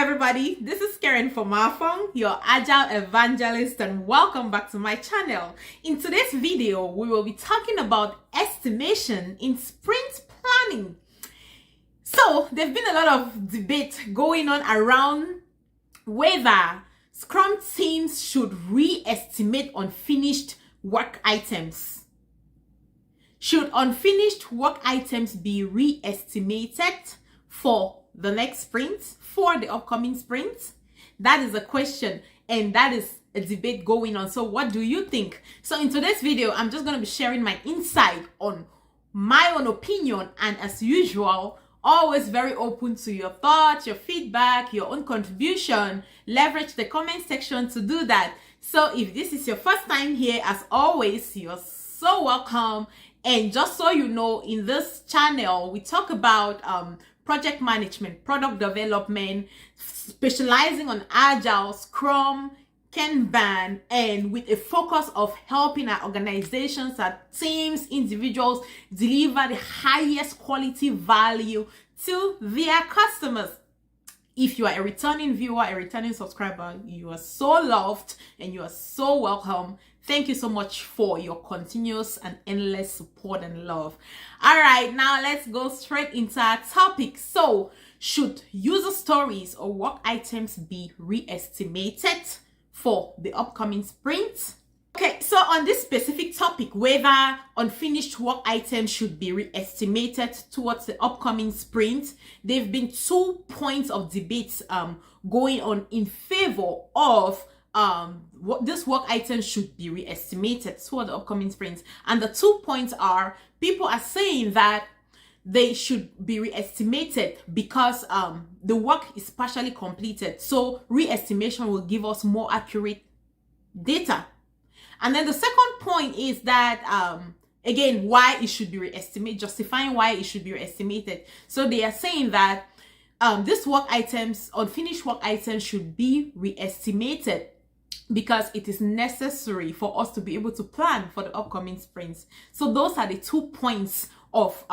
everybody, this is Karen from Mafong, your Agile Evangelist, and welcome back to my channel. In today's video, we will be talking about estimation in sprint planning. So, there's been a lot of debate going on around whether Scrum teams should re-estimate unfinished work items. Should unfinished work items be re-estimated for the next sprint, for the upcoming sprint? That is a question, and that is a debate going on. So what do you think? So in today's video, I'm just going to be sharing my insight on my own opinion, and as usual, always very open to your thoughts, your feedback, your own contribution. Leverage the comment section to do that. So if this is your first time here, as always, you're so welcome. And just so you know, in this channel, we talk about project management, product development, specializing on Agile, Scrum, Kanban, and with a focus of helping our organizations, our teams, individuals deliver the highest quality value to their customers. If you are a returning viewer, a returning subscriber, you are so loved and you are so welcome. Thank you so much for your continuous and endless support and love. All right, now let's go straight into our topic. So, should user stories or work items be re-estimated for the upcoming sprint? Okay, so on this specific topic, whether unfinished work items should be re-estimated towards the upcoming sprint, there have been 2 points of debate going on in favor of what this work item should be re-estimated toward the upcoming sprint. And the 2 points are, people are saying that they should be re-estimated because the work is partially completed. So re-estimation will give us more accurate data. And then the second point is that, again, why it should be re-estimated, justifying why it should be re-estimated. So they are saying that this work items, unfinished work items, should be re-estimated because it is necessary for us to be able to plan for the upcoming sprints. So those are the 2 points of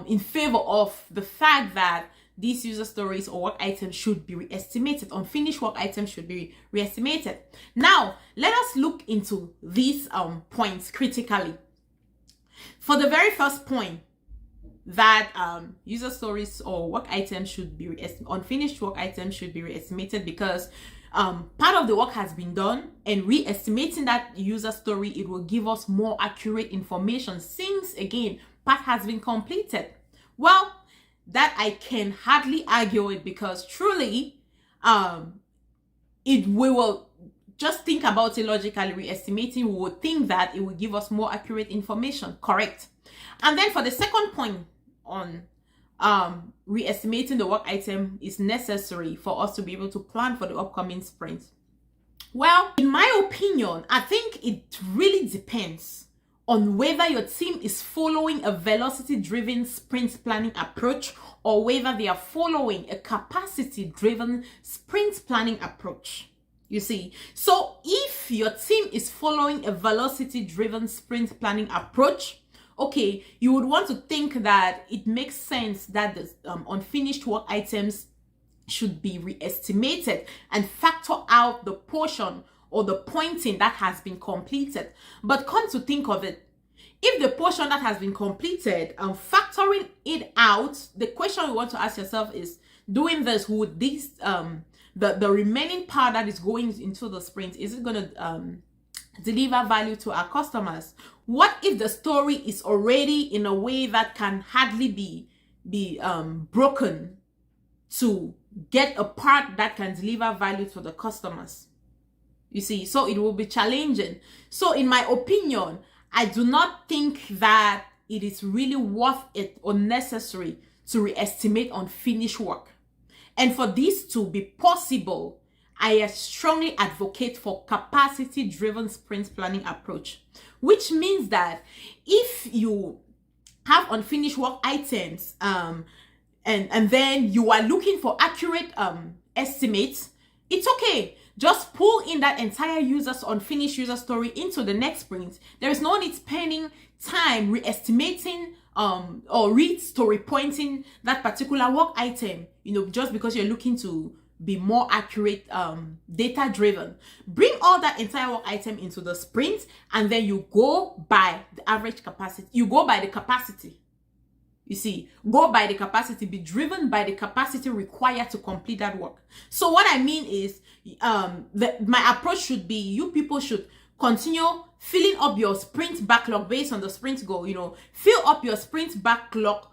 in favor of the fact that these user stories or work items should be re-estimated. Unfinished work items should be re-estimated. Now, let us look into these points critically. For the very first point, that user stories or work items should be unfinished work items should be re-estimated because part of the work has been done, and re-estimating that user story, it will give us more accurate information since, again, part has been completed. Well, that I can hardly argue it, because truly we will just think about it logically. Re-estimating, we would think that it will give us more accurate information, correct? And then for the second point on re-estimating the work item is necessary for us to be able to plan for the upcoming sprint. Well, in my opinion, I think it really depends on whether your team is following a velocity-driven sprint planning approach or whether they are following a capacity-driven sprint planning approach. You see, so if your team is following a velocity-driven sprint planning approach, okay, you would want to think that it makes sense that the unfinished work items should be re-estimated and factor out the portion or the pointing that has been completed. But come to think of it, if the portion that has been completed and factoring it out, the question you want to ask yourself is, doing this, would this the remaining part that is going into the sprint, is it going to deliver value to our customers? What if the story is already in a way that can hardly be broken to get a part that can deliver value to the customers? You see, so it will be challenging. So in my opinion, I do not think that it is really worth it or necessary to re-estimate unfinished work. And for this to be possible, I strongly advocate for capacity-driven sprint planning approach, which means that if you have unfinished work items and then you are looking for accurate estimates, it's okay. Just pull in that entire unfinished user story into the next sprint. There is no need spending time re-estimating or re-story pointing that particular work item. just because you're looking to be more accurate, data driven. Bring all that entire work item into the sprint, and then you go by the average capacity. You go by the capacity. You see, go by the capacity, be driven by the capacity required to complete that work. So what I mean is, my approach should be, you people should continue filling up your sprint backlog based on the sprint goal. Fill up your sprint backlog,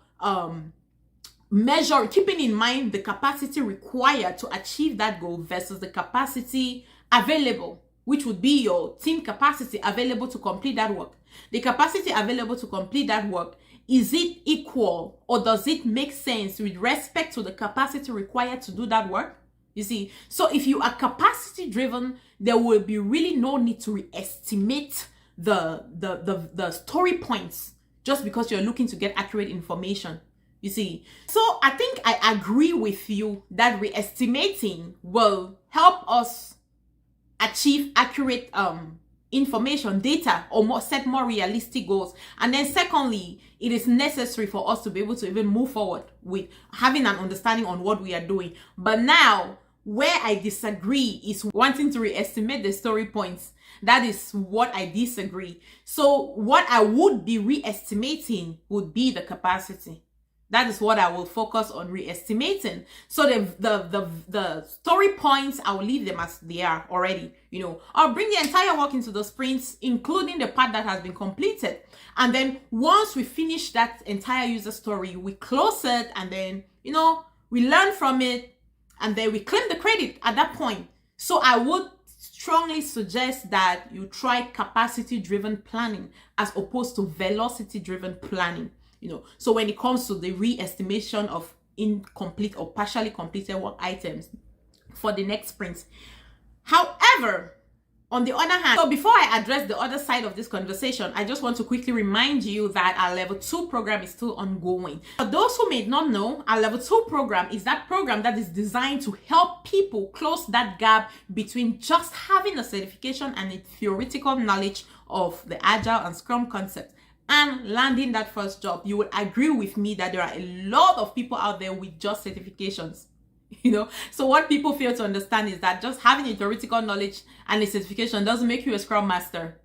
measure, keeping in mind the capacity required to achieve that goal versus the capacity available, which would be your team capacity available to complete that work. The capacity available to complete that work, is it equal, or does it make sense with respect to the capacity required to do that work? You see, so if you are capacity driven, there will be really no need to estimate the story points just because you're looking to get accurate information. You see, so I think I agree with you that re-estimating will help us achieve accurate information, data, or set more realistic goals. And then secondly, it is necessary for us to be able to even move forward with having an understanding on what we are doing. But now, where I disagree is wanting to re-estimate the story points. That is what I disagree. So what I would be re-estimating would be the capacity. That is what I will focus on re-estimating. So the story points, I will leave them as they are already. I'll bring the entire work into the sprints, including the part that has been completed. And then once we finish that entire user story, we close it, and then, we learn from it, and then we claim the credit at that point. So I would strongly suggest that you try capacity-driven planning as opposed to velocity-driven planning. So when it comes to the re-estimation of incomplete or partially completed work items for the next sprint. However, on the other hand, so before I address the other side of this conversation, I just want to quickly remind you that our level 2 program is still ongoing. For those who may not know, our level 2 program is that program that is designed to help people close that gap between just having a certification and a theoretical knowledge of the Agile and Scrum concept and landing that first job. You will agree with me that there are a lot of people out there with just certifications. So what people fail to understand is that just having a theoretical knowledge and a certification doesn't make you a Scrum Master.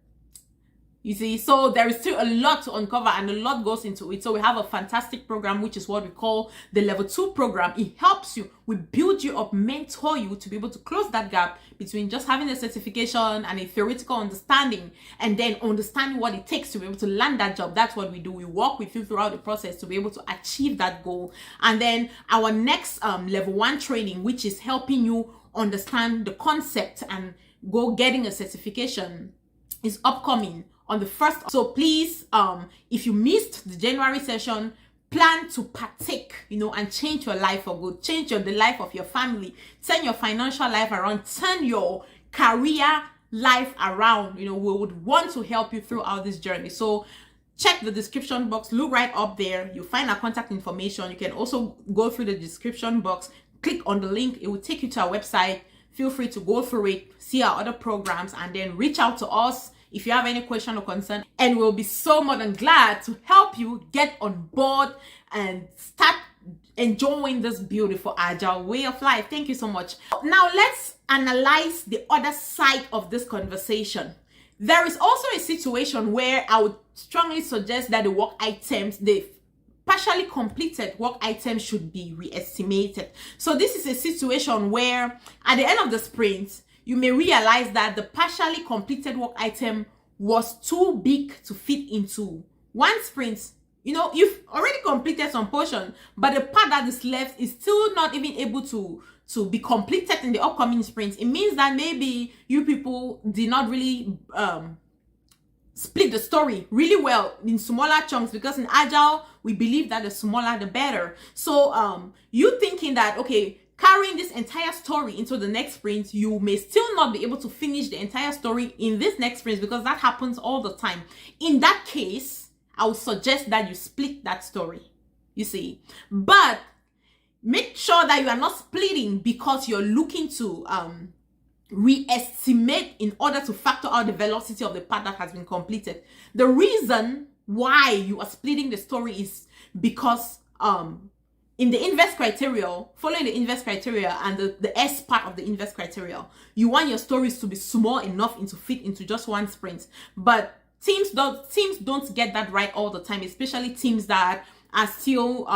You see, so there is still a lot to uncover and a lot goes into it. So we have a fantastic program, which is what we call the level 2 program. It helps you, we build you up, mentor you to be able to close that gap between just having a certification and a theoretical understanding, and then understanding what it takes to be able to land that job. That's what we do. We work with you throughout the process to be able to achieve that goal. And then our next level 1 training, which is helping you understand the concept and go getting a certification, is upcoming on the 1st. So please, if you missed the January session, plan to partake, and change your life for good, change the life of your family, turn your financial life around, turn your career life around. We would want to help you throughout this journey. So check the description box, look right up there. You'll find our contact information. You can also go through the description box, click on the link. It will take you to our website. Feel free to go through it, see our other programs, and then reach out to us if you have any question or concern, and we'll be so more than glad to help you get on board and start enjoying this beautiful Agile way of life. Thank you so much. Now let's analyze the other side of this conversation. There is also a situation where I would strongly suggest that the work items, the partially completed work items, should be re-estimated. So this is a situation where at the end of the sprint, you may realize that the partially completed work item was too big to fit into one sprint. You've already completed some portion, but the part that is left is still not even able to be completed in the upcoming sprint. It means that maybe you people did not really split the story really well in smaller chunks, because in Agile, we believe that the smaller the better. So you thinking that, okay, carrying this entire story into the next sprint, you may still not be able to finish the entire story in this next sprint, because that happens all the time. In that case, I would suggest that you split that story, you see. But make sure that you are not splitting because you're looking to re-estimate in order to factor out the velocity of the part that has been completed. The reason why you are splitting the story is because in the invest criteria, following the invest criteria and the S part of the invest criteria, you want your stories to be small enough to fit into just one sprint. But teams don't get that right all the time, especially teams that are still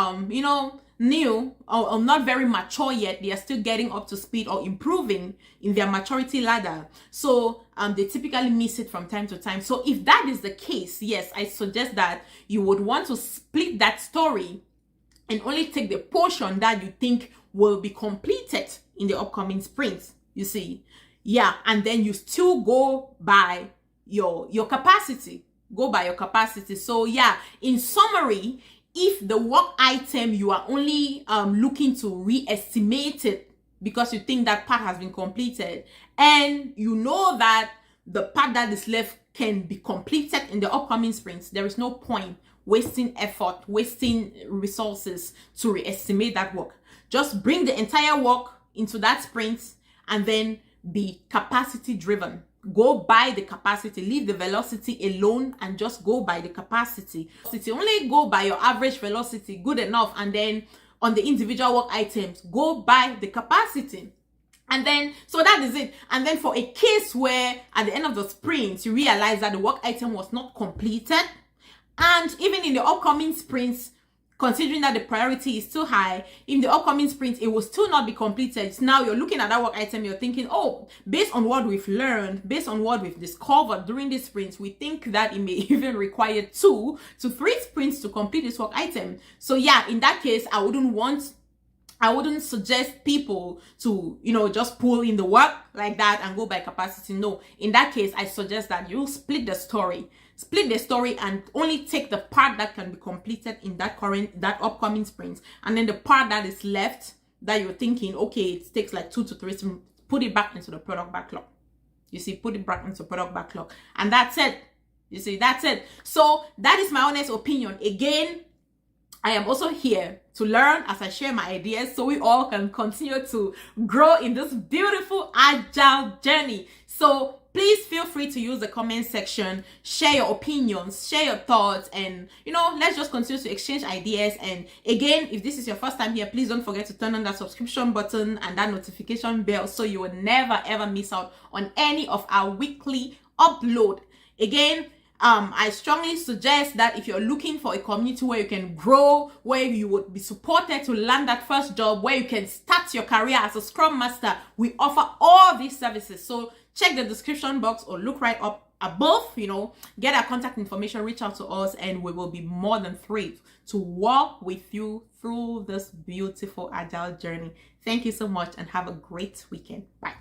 new or not very mature yet. They are still getting up to speed or improving in their maturity ladder. So they typically miss it from time to time. So if that is the case, yes, I suggest that you would want to split that story and only take the portion that you think will be completed in the upcoming sprint, you see. Yeah, and then you still go by your capacity. Go by your capacity. So yeah, in summary, if the work item you are only looking to re-estimate it because you think that part has been completed, and you know that the part that is left can be completed in the upcoming sprints, there is no point wasting effort, wasting resources to re-estimate that work. Just bring the entire work into that sprint and then be capacity driven. Go by the capacity, leave the velocity alone and just go by the capacity. Only go by your average velocity, good enough. And then on the individual work items, go by the capacity. And then, so that is it. And then for a case where at the end of the sprint, you realize that the work item was not completed, and even in the upcoming sprints, considering that the priority is still high, in the upcoming sprint, it will still not be completed. So now you're looking at that work item, you're thinking, oh, based on what we've learned, based on what we've discovered during this sprints, we think that it may even require 2 to 3 sprints to complete this work item. So yeah, in that case, I wouldn't suggest people to, just pull in the work like that and go by capacity. No, in that case, I suggest that you split the story and only take the part that can be completed in that upcoming sprint. And then the part that is left that you're thinking, okay, it takes like 2 to 3 sprints, put it back into the product backlog. You see, put it back into product backlog. And that's it. You see, that's it. So that is my honest opinion. Again, I am also here to learn as I share my ideas so we all can continue to grow in this beautiful agile journey. So please feel free to use the comment section, share your opinions, share your thoughts, and let's just continue to exchange ideas. And again, if this is your first time here, please don't forget to turn on that subscription button and that notification bell so you will never ever miss out on any of our weekly upload. Again, I strongly suggest that if you're looking for a community where you can grow, where you would be supported to land that first job, where you can start your career as a Scrum Master, we offer all these services. So check the description box or look right up above, get our contact information, reach out to us, and we will be more than thrilled to walk with you through this beautiful agile journey. Thank you so much and have a great weekend. Bye.